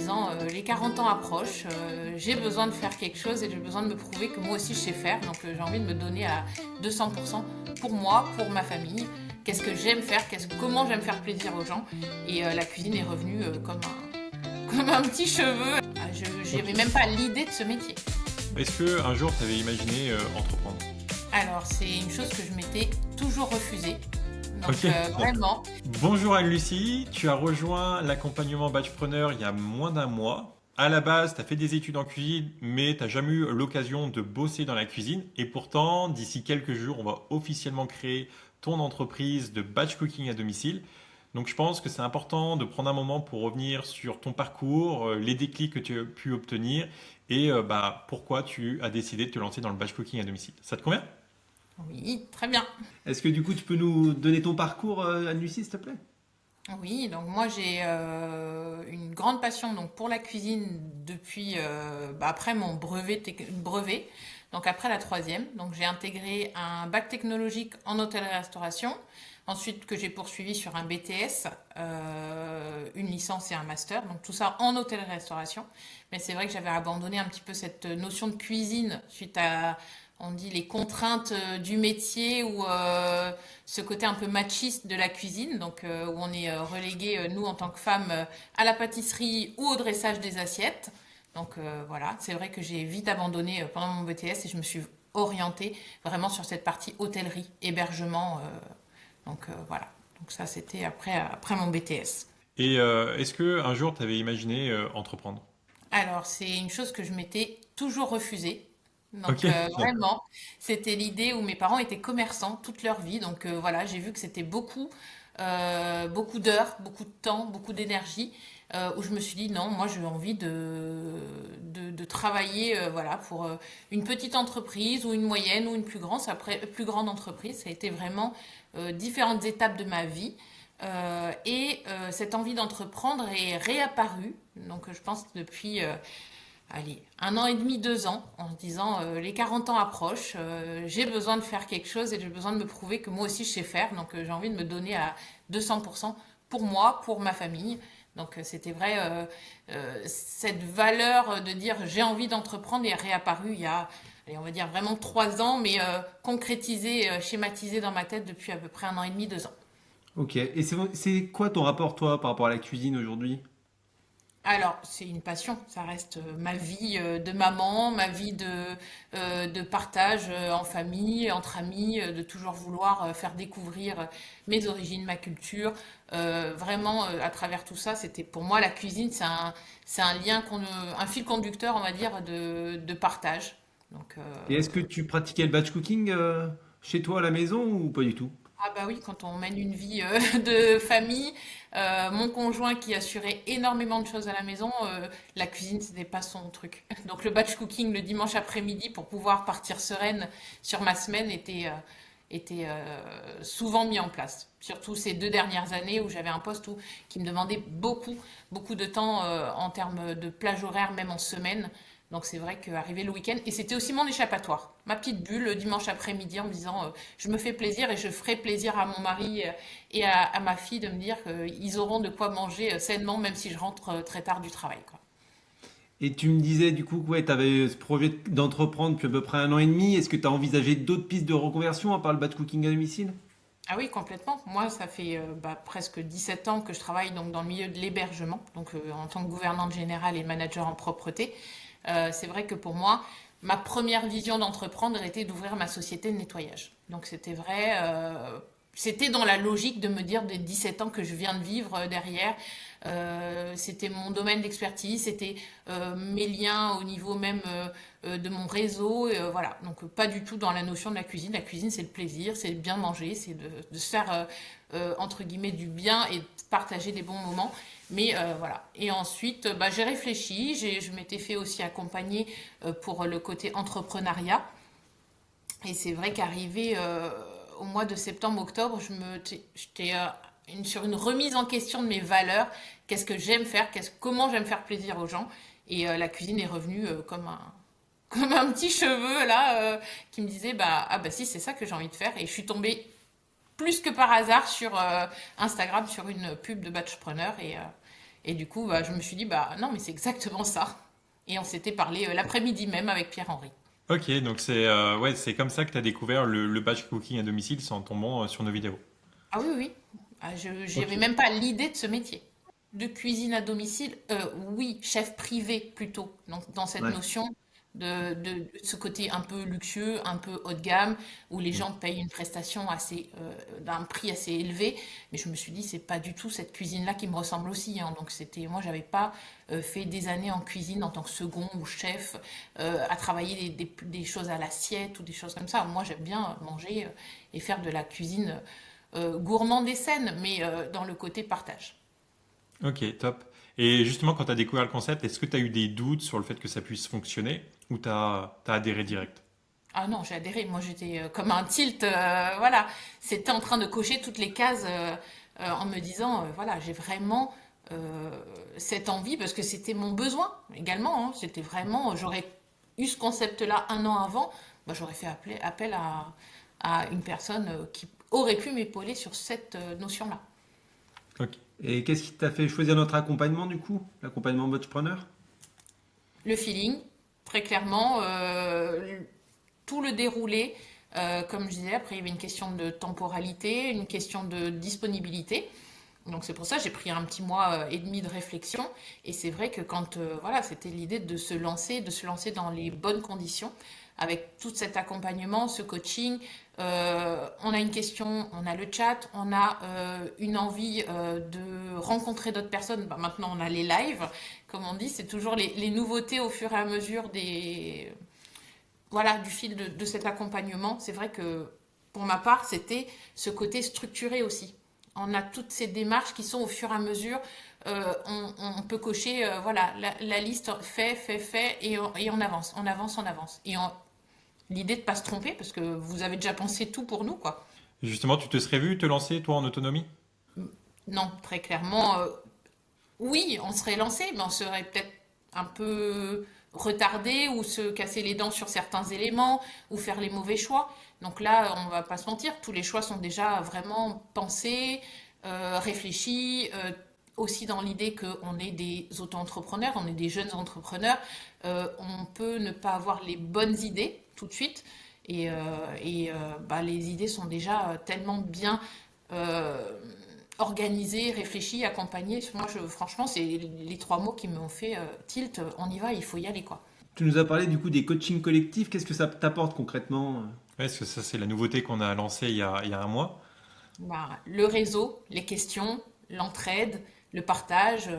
disant les 40 ans approchent, j'ai besoin de faire quelque chose et j'ai besoin de me prouver que moi aussi je sais faire. Donc j'ai envie de me donner à 200% pour moi, pour ma famille. Qu'est-ce que j'aime faire, comment j'aime faire plaisir aux gens. Et la cuisine est revenue comme un petit cheveu. Je Ok. n'avais même pas l'idée de ce métier. Est-ce que un jour tu avais imaginé entreprendre? Alors c'est une chose que je m'étais toujours refusée. Donc Ok, d'accord. vraiment, Bonjour Anne-Lucie, tu as rejoint l'accompagnement Batchpreneur il y a moins d'un mois. À la base, tu as fait des études en cuisine, mais tu n'as jamais eu l'occasion de bosser dans la cuisine. Et pourtant, d'ici quelques jours, on va officiellement créer ton entreprise de batch cooking à domicile. Donc je pense que c'est important de prendre un moment pour revenir sur ton parcours, les déclics que tu as pu obtenir et pourquoi tu as décidé de te lancer dans le batch cooking à domicile. Ça te convient? oui, très bien. Est-ce que du coup tu peux nous donner ton parcours, Anne-Lucie, s'il te plaît? Oui, donc moi j'ai une grande passion donc pour la cuisine depuis après mon brevet, donc après la troisième. Donc j'ai intégré un bac technologique en hôtellerie-restauration, ensuite que j'ai poursuivi sur un BTS, une licence et un master, donc tout ça en hôtellerie-restauration. Mais c'est vrai que j'avais abandonné un petit peu cette notion de cuisine suite à, on dit, les contraintes du métier ou ce côté un peu machiste de la cuisine, donc où on est relégué, nous en tant que femmes, à la pâtisserie ou au dressage des assiettes. Donc voilà, c'est vrai que j'ai vite abandonné pendant mon BTS et je me suis orientée vraiment sur cette partie hôtellerie, hébergement. Donc voilà, donc ça c'était après mon BTS. Et est-ce que un jour tu avais imaginé entreprendre? Alors, c'est une chose que je m'étais toujours refusée. Ok, Donc, d'accord. vraiment, c'était l'idée où mes parents étaient commerçants toute leur vie. Donc, voilà, j'ai vu que c'était beaucoup d'heures, beaucoup de temps, beaucoup d'énergie. Où je me suis dit, non, moi, j'ai envie de travailler voilà, pour une petite entreprise ou une moyenne ou une plus grande entreprise. Ça a été vraiment différentes étapes de ma vie. Cette envie d'entreprendre est réapparue, donc je pense depuis allez, un an et demi, 2 ans, en se disant les 40 ans approchent, j'ai besoin de faire quelque chose et j'ai besoin de me prouver que moi aussi je sais faire, donc j'ai envie de me donner à 200% pour moi, pour ma famille. Donc c'était vrai, cette valeur de dire j'ai envie d'entreprendre est réapparue il y a, allez, on va dire vraiment 3 ans, mais concrétisée, schématisée dans ma tête depuis à peu près un an et demi, 2 ans. Ok. Et c'est quoi ton rapport, toi, par rapport à la cuisine aujourd'hui? Alors, c'est une passion, ça reste ma vie de maman, ma vie de partage en famille, entre amis, de toujours vouloir faire découvrir mes origines, ma culture. Vraiment, à travers tout ça, c'était pour moi la cuisine, c'est un lien, un fil conducteur, on va dire, de partage. Donc, Et est-ce que tu pratiquais le batch cooking chez toi à la maison ou pas du tout? ah bah oui, quand on mène une vie de famille, mon conjoint qui assurait énormément de choses à la maison, la cuisine c'était pas son truc. Donc le batch cooking le dimanche après-midi pour pouvoir partir sereine sur ma semaine était souvent mis en place. Surtout ces 2 dernières années où j'avais un poste qui me demandait beaucoup de temps en termes de plage horaire, même en semaine. Donc c'est vrai qu'arriver le week-end, et c'était aussi mon échappatoire, ma petite bulle le dimanche après-midi en me disant je me fais plaisir et je ferai plaisir à mon mari et à ma fille de me dire qu'ils auront de quoi manger sainement même si je rentre très tard du travail, quoi. Et tu me disais du coup que ouais, tu avais ce projet d'entreprendre depuis à peu près un an et demi. Est-ce que tu as envisagé d'autres pistes de reconversion à part le batch cooking à domicile? Ah oui, complètement. Moi, ça fait presque 17 ans que je travaille donc, dans le milieu de l'hébergement, donc en tant que gouvernante générale et manager en propreté. C'est vrai que pour moi, ma première vision d'entreprendre était d'ouvrir ma société de nettoyage. Donc c'était vrai, c'était dans la logique de me dire des 17 ans que je viens de vivre derrière. C'était mon domaine d'expertise, c'était mes liens au niveau même de mon réseau. Voilà, donc pas du tout dans la notion de la cuisine. La cuisine, c'est le plaisir, c'est bien manger, c'est de se faire entre guillemets du bien et de partager des bons moments. Mais voilà. Et ensuite, j'ai réfléchi. Je m'étais fait aussi accompagner pour le côté entrepreneuriat. Et c'est vrai qu'arrivé au mois de septembre-octobre, j'étais sur une remise en question de mes valeurs. Qu'est-ce que j'aime faire, comment j'aime faire plaisir aux gens. Et la cuisine est revenue comme un petit cheveu là qui me disait ah bah si c'est ça que j'ai envie de faire. Et je suis tombée plus que par hasard sur Instagram sur une pub de Batchpreneur Et du coup, bah, je me suis dit, bah non, mais c'est exactement ça. Et on s'était parlé l'après-midi même avec Pierre-Henri. Ok, donc ouais, c'est comme ça que tu as découvert le batch cooking à domicile, c'est en tombant sur nos vidéos. Ah oui, oui. Ah, je Ok. n'avais même pas l'idée de ce métier. De cuisine à domicile, oui, chef privé plutôt. Donc dans cette Ouais. notion de ce côté un peu luxueux, un peu haut de gamme, où les Mm. gens payent une prestation d'un prix assez élevé. Mais je me suis dit, c'est pas du tout cette cuisine-là qui me ressemble aussi, hein. Donc moi, j'avais pas fait des années en cuisine en tant que second ou chef, à travailler des choses à l'assiette ou des choses comme ça. Moi, j'aime bien manger et faire de la cuisine gourmande et saine, mais dans le côté partage. Ok, top. Et justement, quand tu as découvert le concept, est-ce que tu as eu des doutes sur le fait que ça puisse fonctionner ou t'as adhéré direct? Ah non, j'ai adhéré. Moi, j'étais comme un tilt. Voilà, c'était en train de cocher toutes les cases en me disant, voilà, j'ai vraiment euh, cette envie parce que c'était mon besoin également, hein. C'était vraiment, j'aurais eu ce concept-là un an avant, bah, j'aurais fait appel à une personne qui aurait pu m'épauler sur cette notion-là. Ok. Et qu'est-ce qui t'a fait choisir notre accompagnement du coup? L'accompagnement Botchpreneur? Le feeling, très clairement, tout le déroulé, comme je disais, après il y avait une question de temporalité, une question de disponibilité. Donc c'est pour ça que j'ai pris un petit mois et demi de réflexion. Et c'est vrai que quand voilà, c'était l'idée de se lancer dans les bonnes conditions, avec tout cet accompagnement, ce coaching. On a une question, on a le chat, on a une envie de rencontrer d'autres personnes. Bah, maintenant, on a les lives, comme on dit, c'est toujours les nouveautés au fur et à mesure voilà, du fil de cet accompagnement. C'est vrai que pour ma part, c'était ce côté structuré aussi. On a toutes ces démarches qui sont au fur et à mesure. On peut cocher voilà, la liste fait, et on avance, on avance, on avance. L'idée de ne pas se tromper, parce que vous avez déjà pensé tout pour nous, quoi. Justement, tu te serais vu te lancer, toi, en autonomie? Non, très clairement, oui, on serait lancé, mais on serait peut-être un peu retardé ou se casser les dents sur certains éléments ou faire les mauvais choix. Donc là, on va pas se mentir, tous les choix sont déjà vraiment pensés, réfléchis, aussi dans l'idée qu'on est des auto-entrepreneurs, on est des jeunes entrepreneurs, on peut ne pas avoir les bonnes idées tout de suite. Bah, les idées sont déjà tellement bien euh, organisé, réfléchi, accompagné. Moi, franchement, c'est les trois mots qui m'ont fait tilt. On y va, il faut y aller, quoi. Tu nous as parlé du coup des coachings collectifs. Qu'est-ce que ça t'apporte concrètement? Ouais, parce que ça, c'est la nouveauté qu'on a lancée il y a un mois. Bah, le réseau, les questions, l'entraide, le partage,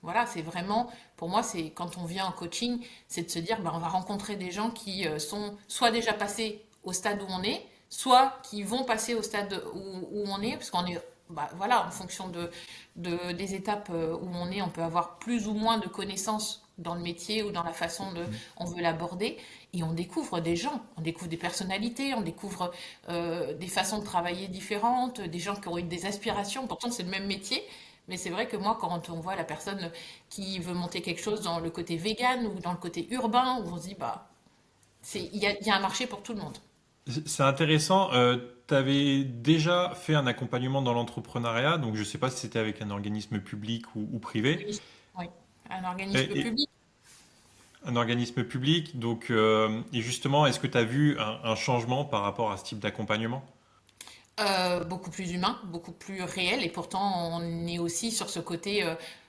voilà, c'est vraiment, pour moi, c'est quand on vient en coaching, c'est de se dire, bah, on va rencontrer des gens qui sont soit déjà passés au stade où on est, soit qui vont passer au stade où on est, parce qu'on est, bah, voilà, en fonction des étapes où on est, on peut avoir plus ou moins de connaissances dans le métier ou dans la façon de, on veut l'aborder, et on découvre des gens, on découvre des personnalités, on découvre des façons de travailler différentes, des gens qui ont eu des aspirations. Pourtant, c'est le même métier. Mais c'est vrai que moi, quand on voit la personne qui veut monter quelque chose dans le côté vegan ou dans le côté urbain, où on se dit, bah, il y a un marché pour tout le monde. C'est intéressant. Tu avais déjà fait un accompagnement dans l'entrepreneuriat, donc je ne sais pas si c'était avec un organisme public ou privé. Oui, oui. Un organisme Et public. un organisme public, donc, et justement, est-ce que tu as vu un changement par rapport à ce type d'accompagnement? Beaucoup plus humain, beaucoup plus réel, et pourtant on est aussi sur ce côté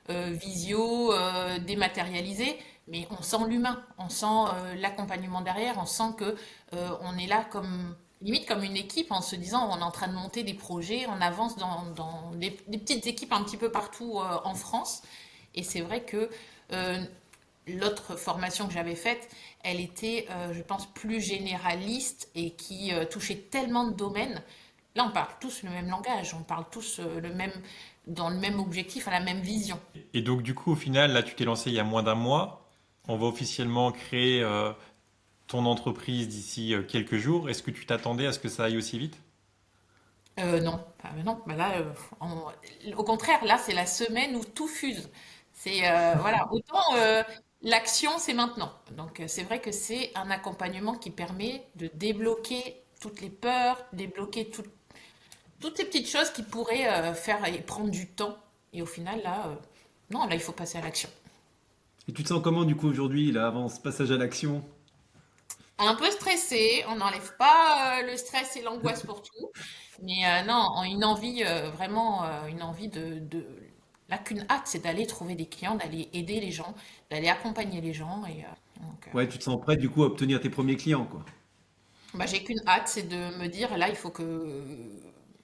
visio, dématérialisé, mais on sent l'humain, on sent l'accompagnement derrière, on sent que on est là comme limite comme une équipe en se disant on est en train de monter des projets, on avance dans des petites équipes un petit peu partout en France, et c'est vrai que euh, l'autre formation que j'avais faite, elle était, je pense, plus généraliste et qui touchait tellement de domaines. Là, on parle tous le même langage, on parle tous dans le même objectif, à la même vision. Et donc, du coup, au final, là, tu t'es lancé il y a moins d'un mois. On va officiellement créer ton entreprise d'ici quelques jours. Est-ce que tu t'attendais à ce que ça aille aussi vite? Non, non, bah là, au contraire, là, c'est la semaine où tout fuse. C'est voilà, autant l'action, c'est maintenant. Donc, c'est vrai que c'est un accompagnement qui permet de débloquer toutes les peurs, débloquer toutes ces petites choses qui pourraient faire et prendre du temps. Et au final, là, non, là, il faut passer à l'action. Et tu te sens comment du coup aujourd'hui, là, avant ce passage à l'action? Un peu stressé, on n'enlève pas le stress et l'angoisse pour tout, mais non, une envie, vraiment, une envie là qu'une hâte, c'est d'aller trouver des clients, d'aller aider les gens, d'aller accompagner les gens, et Ouais, tu te sens prêt du coup à obtenir tes premiers clients, quoi. bah, j'ai qu'une hâte, c'est de me dire, là, il faut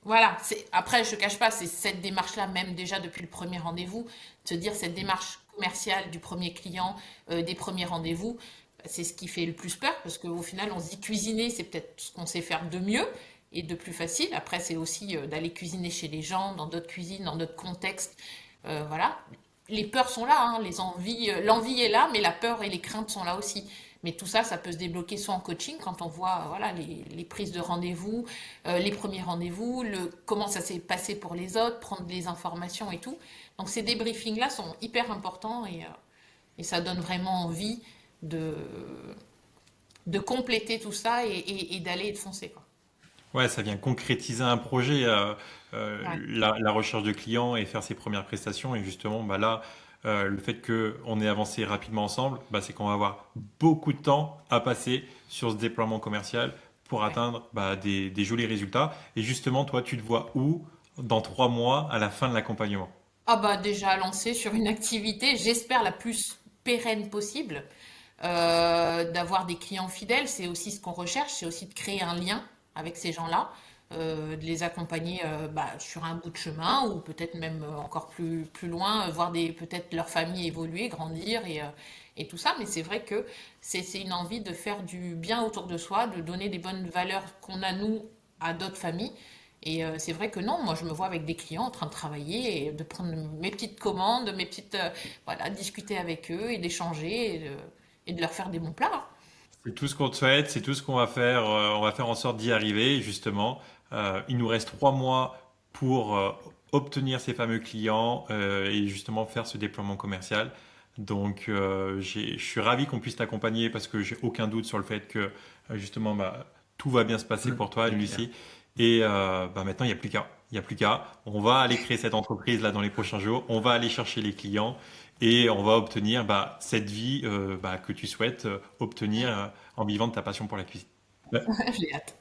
voilà, après, je ne cache pas, c'est cette démarche-là, même déjà depuis le premier rendez-vous, de se dire cette démarche commerciale du premier client, des premiers rendez-vous, bah, c'est ce qui fait le plus peur, parce qu'au final, on se dit cuisiner, c'est peut-être ce qu'on sait faire de mieux et de plus facile. Après, c'est aussi d'aller cuisiner chez les gens, dans d'autres cuisines, dans d'autres contextes. Voilà. Les peurs sont là, hein, les envies, l'envie est là, mais la peur et les craintes sont là aussi. Mais tout ça, ça peut se débloquer soit en coaching, quand on voit voilà, les prises de rendez-vous, les premiers rendez-vous, comment ça s'est passé pour les autres, prendre des informations et tout. Donc ces débriefings-là sont hyper importants et ça donne vraiment envie de, de compléter tout ça et d'aller et de foncer, quoi. Ouais, ça vient concrétiser un projet, Ouais. la recherche de clients et faire ses premières prestations. Et justement, bah là, le fait qu'on ait avancé rapidement ensemble, bah, c'est qu'on va avoir beaucoup de temps à passer sur ce déploiement commercial pour Ouais. atteindre bah, des jolis résultats. Et justement, toi, tu te vois où dans 3 mois à la fin de l'accompagnement? Ah bah déjà lancé sur une activité, j'espère la plus pérenne possible. D'avoir des clients fidèles, c'est aussi ce qu'on recherche, c'est aussi de créer un lien avec ces gens-là, de les accompagner bah, sur un bout de chemin ou peut-être même encore plus loin, voir peut-être leur famille évoluer, grandir et tout ça. Mais c'est vrai que c'est une envie de faire du bien autour de soi, de donner des bonnes valeurs qu'on a nous à d'autres familles. Et c'est vrai que non, moi je me vois avec des clients en train de travailler et de prendre mes petites commandes, voilà, discuter avec eux et d'échanger et de leur faire des bons plats, hein. C'est tout ce qu'on te souhaite, c'est tout ce qu'on va faire. On va faire en sorte d'y arriver, justement. Il nous reste 3 mois pour obtenir ces fameux clients et justement faire ce déploiement commercial. Donc, je suis ravi qu'on puisse t'accompagner parce que j'ai aucun doute sur le fait que justement bah, tout va bien se passer Ouais, pour toi, c'est clair. Lucie. Et bah, maintenant, il n'y a plus qu'à. Il n'y a plus qu'à. On va aller créer cette entreprise là dans les prochains jours. On va aller chercher les clients et on va obtenir bah, cette vie bah, que tu souhaites obtenir en vivant de ta passion pour la cuisine. J'ai hâte.